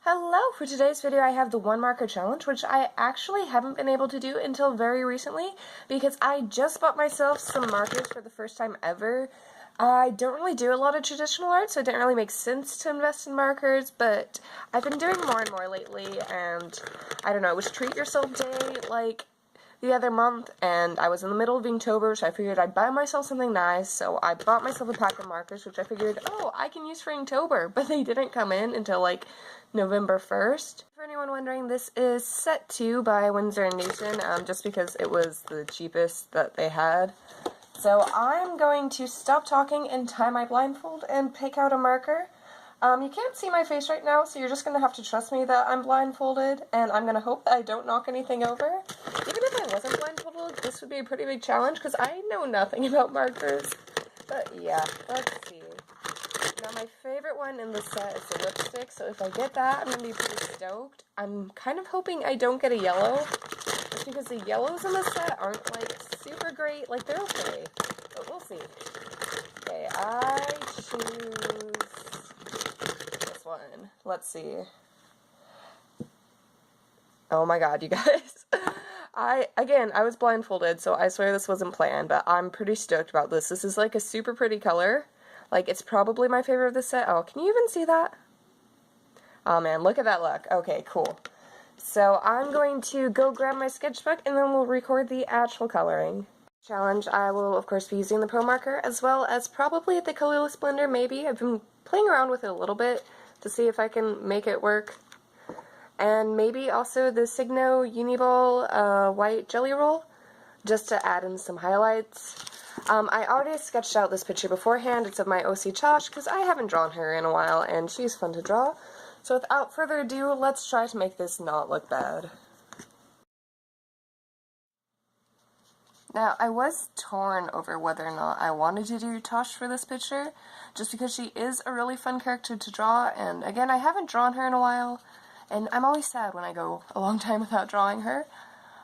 Hello! For today's video I have the one marker challenge, which I actually haven't been able to do until very recently because I just bought myself some markers for the first time ever. I don't really do a lot of traditional art, so it didn't really make sense to invest in markers, but I've been doing more and more lately, and I don't know, it was Treat Yourself Day like the other month, and I was in the middle of Inktober, so I figured I'd buy myself something nice, so I bought myself a pack of markers, which I figured, oh, I can use for Inktober, but they didn't come in until like November 1st. For anyone wondering, this is set 2 by Winsor & Newton, just because it was the cheapest that they had. So I'm going to stop talking and tie my blindfold and pick out a marker. You can't see my face right now, so you're just going to have to trust me that I'm blindfolded, and I'm going to hope that I don't knock anything over. Even if I wasn't blindfolded, this would be a pretty big challenge, because I know nothing about markers. But yeah, let's see. Now my favorite one in the set is the lipstick, so if I get that, I'm going to be pretty stoked. I'm kind of hoping I don't get a yellow, just because the yellows in the set aren't, like, super great. Like, they're okay, but we'll see. Okay, I choose this one. Let's see. Oh my god, you guys. I was blindfolded, so I swear this wasn't planned, but I'm pretty stoked about this. This is, like, a super pretty color. Like, it's probably my favorite of the set. Oh, can you even see that? Oh man, look at that look. Okay, cool. So I'm going to go grab my sketchbook and then we'll record the actual coloring. Challenge, I will of course be using the Pro Marker as well as probably the Colorless Blender, maybe. I've been playing around with it a little bit to see if I can make it work. And maybe also the Signo Uniball white jelly roll, just to add in some highlights. I already sketched out this picture beforehand. It's of my OC Tosh, because I haven't drawn her in a while, and she's fun to draw. So without further ado, let's try to make this not look bad. Now, I was torn over whether or not I wanted to do Tosh for this picture, just because she is a really fun character to draw, and again, I haven't drawn her in a while, and I'm always sad when I go a long time without drawing her.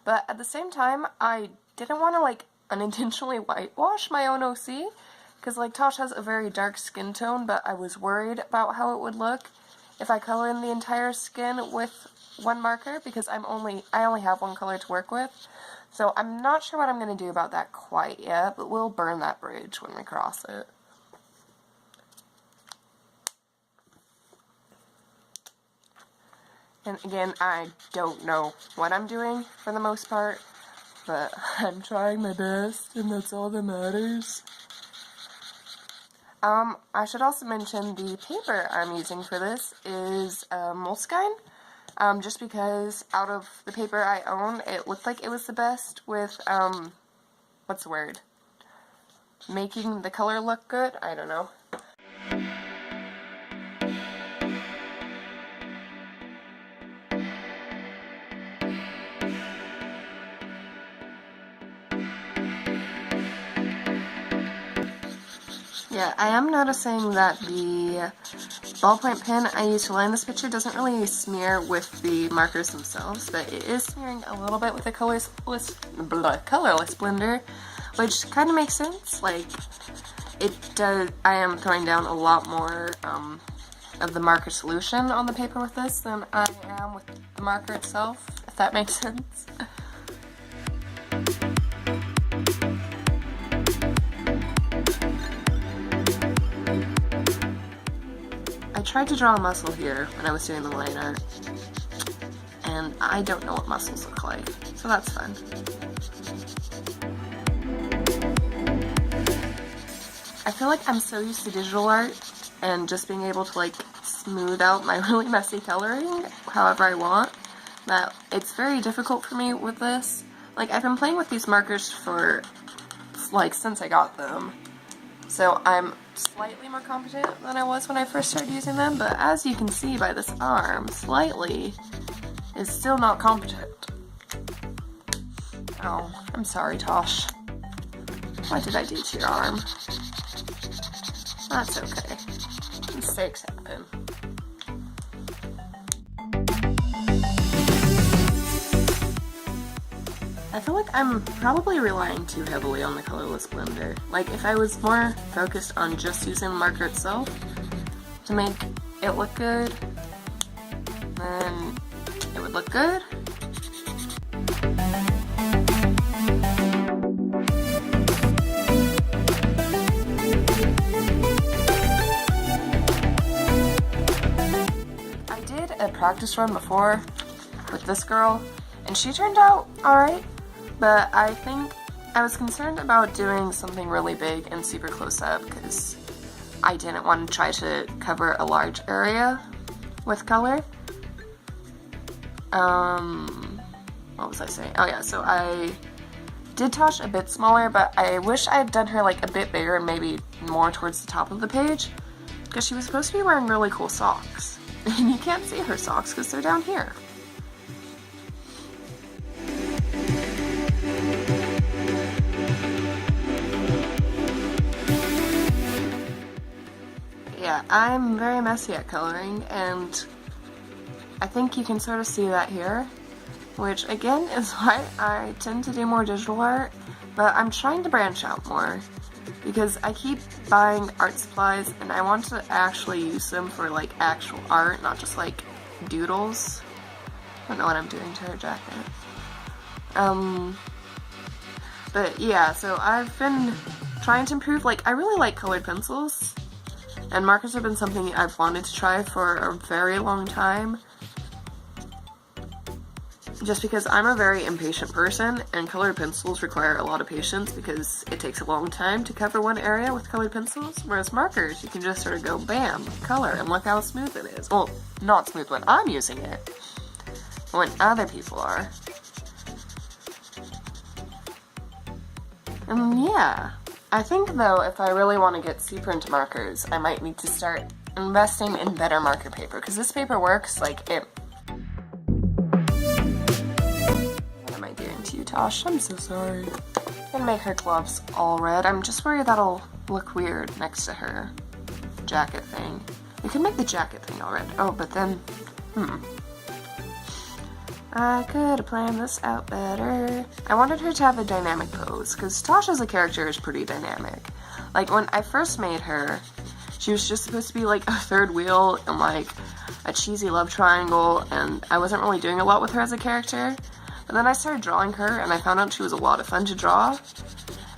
But at the same time, I didn't want to, like, unintentionally whitewash my own OC, because, like, Tosh has a very dark skin tone, but I was worried about how it would look if I color in the entire skin with one marker, because I only have one color to work with. So I'm not sure what I'm going to do about that quite yet, but we'll burn that bridge when we cross it. And again, I don't know what I'm doing for the most part, but I'm trying my best, and that's all that matters. I should also mention the paper I'm using for this is Moleskine, just because out of the paper I own, it looked like it was the best with, what's the word? Making the color look good? I don't know. Yeah, I am noticing that the ballpoint pen I use to line this picture doesn't really smear with the markers themselves, but it is smearing a little bit with the colorless blender, which kind of makes sense. Like, it does. I am throwing down a lot more of the marker solution on the paper with this than I am with the marker itself, if that makes sense. I tried to draw a muscle here when I was doing the line art, and I don't know what muscles look like, so that's fun. I feel like I'm so used to digital art and just being able to, like, smooth out my really messy coloring however I want, that it's very difficult for me with this. Like, I've been playing with these markers for, like, since I got them, so I'm slightly more competent than I was when I first started using them, but as you can see by this arm, slightly is still not competent. Oh, I'm sorry, Tosh. What did I do to your arm? That's okay. Mistakes happen. I feel like I'm probably relying too heavily on the colorless blender. Like, if I was more focused on just using the marker itself to make it look good, then it would look good. I did a practice run before with this girl, and she turned out alright, but I think I was concerned about doing something really big and super close up because I didn't want to try to cover a large area with color. What was I saying? Oh yeah, so I did Tosh a bit smaller, but I wish I had done her like a bit bigger and maybe more towards the top of the page, because she was supposed to be wearing really cool socks. And you can't see her socks because they're down here. Yeah, I'm very messy at coloring, and I think you can sort of see that here, which again is why I tend to do more digital art, but I'm trying to branch out more because I keep buying art supplies and I want to actually use them for like actual art, not just like doodles. I don't know what I'm doing to her jacket. But yeah, so I've been trying to improve. Like, I really like colored pencils, and markers have been something I've wanted to try for a very long time. Just because I'm a very impatient person, and colored pencils require a lot of patience because it takes a long time to cover one area with colored pencils, whereas markers, you can just sort of go bam, color, and look how smooth it is. Well, not smooth when I'm using it, but when other people are. And yeah, I think though if I really want to get super into markers, I might need to start investing in better marker paper, because this paper works, like, it... What am I doing to you, Tosh? I'm so sorry. I'm gonna make her gloves all red. I'm just worried that'll look weird next to her jacket thing. We could make the jacket thing all red. Oh, but then, I could have planned this out better. I wanted her to have a dynamic pose, because Tosh as a character is pretty dynamic. Like, when I first made her, she was just supposed to be like a third wheel and like a cheesy love triangle, and I wasn't really doing a lot with her as a character. But then I started drawing her, and I found out she was a lot of fun to draw.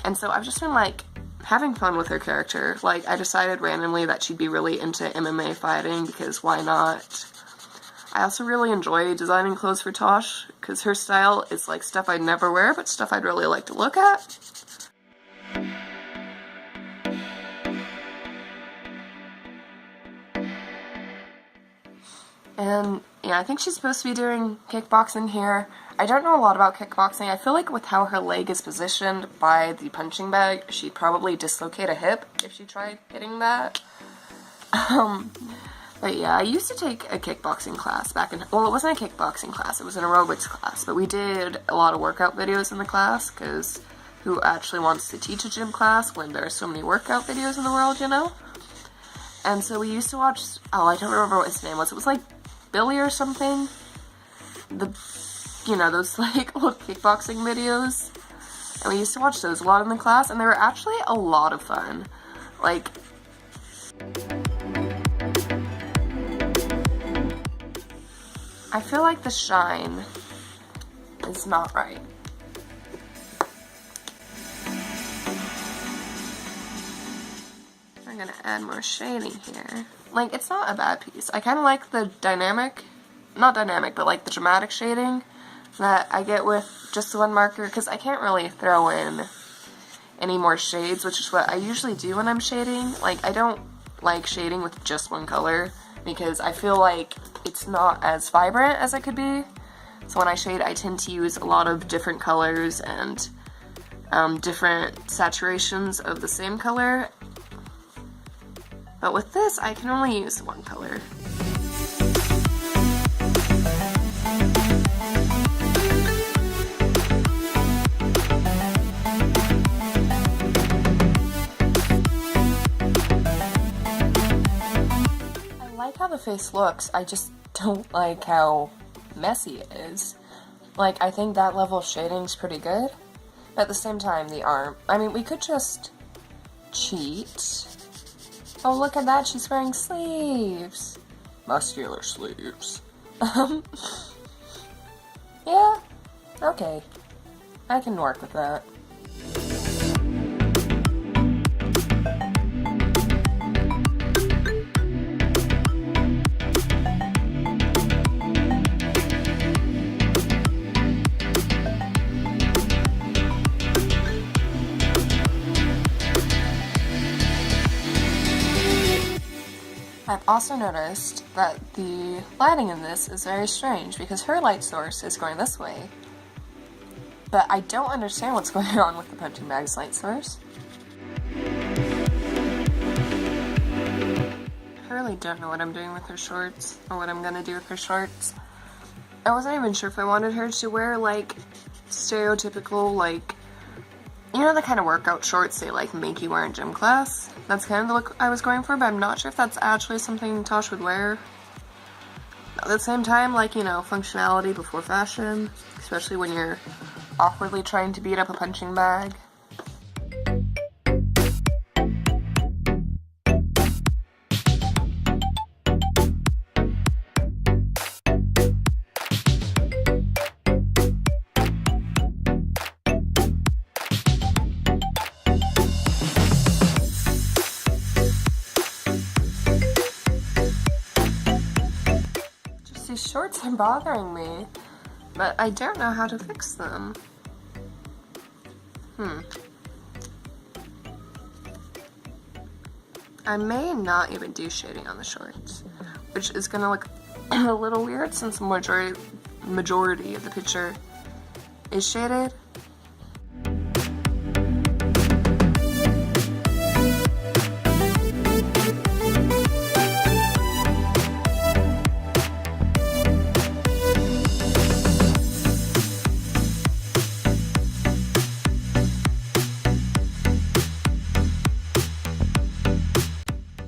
And so I've just been like having fun with her character. Like, I decided randomly that she'd be really into MMA fighting, because why not? I also really enjoy designing clothes for Tosh, because her style is like stuff I'd never wear, but stuff I'd really like to look at. And yeah, I think she's supposed to be doing kickboxing here. I don't know a lot about kickboxing. I feel like with how her leg is positioned by the punching bag, she'd probably dislocate a hip if she tried hitting that. But yeah, I used to take a kickboxing class back in, well, it wasn't a kickboxing class, it was an aerobics class, but we did a lot of workout videos in the class, because who actually wants to teach a gym class when there are so many workout videos in the world, you know? And so we used to watch, oh, I don't remember what his name was, it was like Billy or something, you know, those like old kickboxing videos, and we used to watch those a lot in the class, and they were actually a lot of fun. Like, I feel like the shine is not right. I'm gonna add more shading here. Like, it's not a bad piece. I kind of like the dynamic, not dynamic, but like the dramatic shading that I get with just the one marker, because I can't really throw in any more shades, which is what I usually do when I'm shading. Like, I don't like shading with just one color, because I feel like it's not as vibrant as it could be. So when I shade, I tend to use a lot of different colors and different saturations of the same color. But with this, I can only use one color. I like how the face looks, I just don't like how messy it is. Like, I think that level of shading's pretty good. But at the same time, the arm, I mean, we could just cheat. Oh, look at that, she's wearing sleeves. Muscular sleeves. Yeah, okay. I can work with that. I've also noticed that the lighting in this is very strange because her light source is going this way. But I don't understand what's going on with the punching bag's light source. I really don't know what I'm doing with her shorts, or what I'm gonna do with her shorts. I wasn't even sure if I wanted her to wear, like, stereotypical, like, you know the kind of workout shorts they, like, make you wear in gym class? That's kind of the look I was going for, but I'm not sure if that's actually something Tosh would wear. At the same time, like, you know, functionality before fashion, especially when you're awkwardly trying to beat up a punching bag. These shorts are bothering me, but I don't know how to fix them. I may not even do shading on the shorts, which is gonna look a little weird since the majority of the picture is shaded.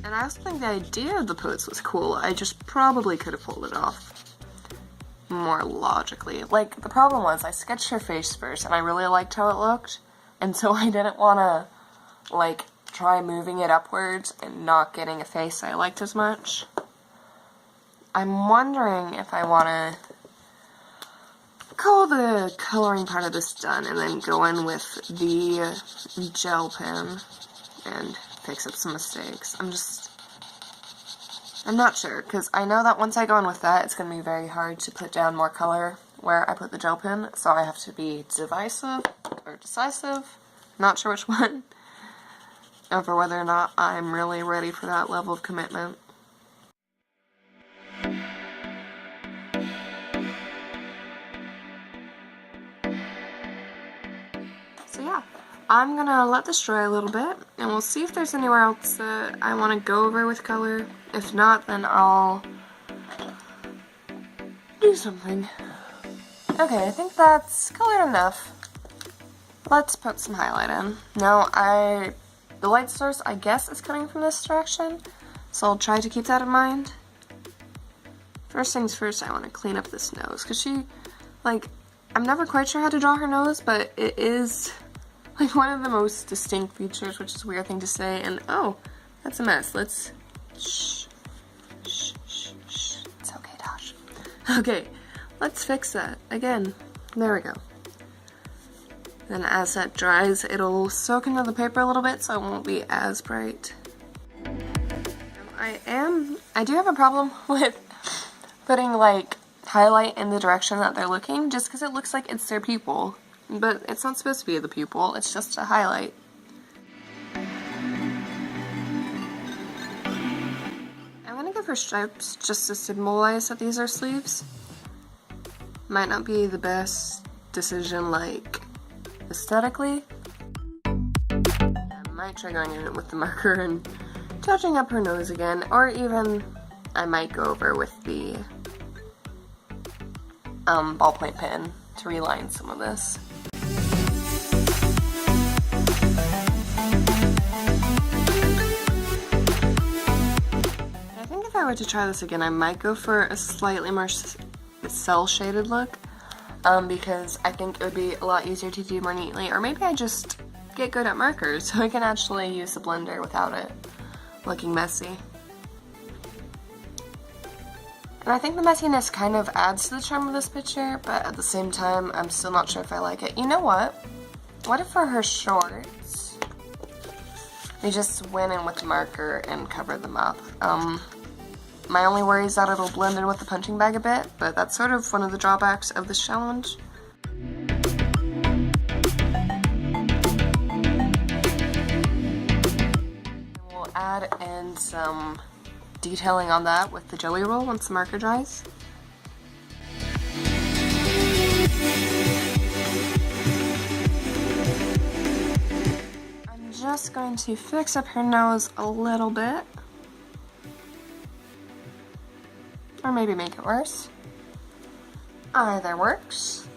And I also think the idea of the pose was cool. I just probably could have pulled it off more logically. Like, the problem was I sketched her face first and I really liked how it looked. And so I didn't want to, like, try moving it upwards and not getting a face I liked as much. I'm wondering if I want to call the coloring part of this done and then go in with the gel pen and fix up some mistakes. I'm not sure, because I know that once I go in with that, it's going to be very hard to put down more color where I put the gel pen, so I have to be decisive, not sure which one, over whether or not I'm really ready for that level of commitment. So yeah, I'm gonna let this dry a little bit, and we'll see if there's anywhere else that I want to go over with color. If not, then I'll do something. Okay, I think that's colored enough. Let's put some highlight in. Now, the light source, I guess, is coming from this direction, so I'll try to keep that in mind. First things first, I want to clean up this nose, because I'm never quite sure how to draw her nose, but it is, like, one of the most distinct features, which is a weird thing to say, and oh, that's a mess. Let's, shh. It's okay, Tosh. Okay, let's fix that. Again, there we go. Then as that dries, it'll soak into the paper a little bit, so it won't be as bright. I do have a problem with putting, like, highlight in the direction that they're looking, just because it looks like it's their pupil. But it's not supposed to be the pupil, it's just a highlight. I'm gonna give her stripes just to symbolize that these are sleeves. Might not be the best decision, like, aesthetically. I might try going in with the marker and touching up her nose again, or even I might go over with the ballpoint pen to reline some of this. I think if I were to try this again, I might go for a slightly more cell-shaded look, because I think it would be a lot easier to do more neatly, or maybe I just get good at markers so I can actually use the blender without it looking messy. And I think the messiness kind of adds to the charm of this picture, but at the same time, I'm still not sure if I like it. You know what? What if for her shorts, we just went in with the marker and covered them up? My only worry is that it'll blend in with the punching bag a bit, but that's sort of one of the drawbacks of this challenge. We'll add in some detailing on that with the jelly roll once the marker dries. I'm just going to fix up her nose a little bit. Or maybe make it worse. Either works.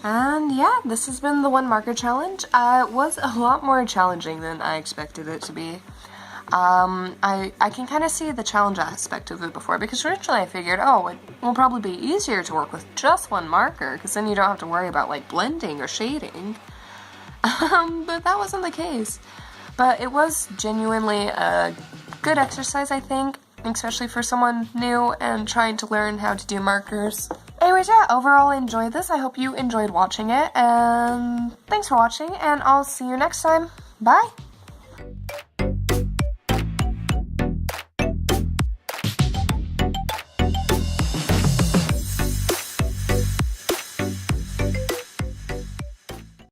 And yeah, this has been the one marker challenge. It was a lot more challenging than I expected it to be. I can kind of see the challenge aspect of it before, because originally I figured, oh, it will probably be easier to work with just one marker, because then you don't have to worry about like blending or shading. But that wasn't the case. But it was genuinely a good exercise, I think, especially for someone new and trying to learn how to do markers. Anyways, yeah, overall I enjoyed this. I hope you enjoyed watching it, and thanks for watching, and I'll see you next time. Bye!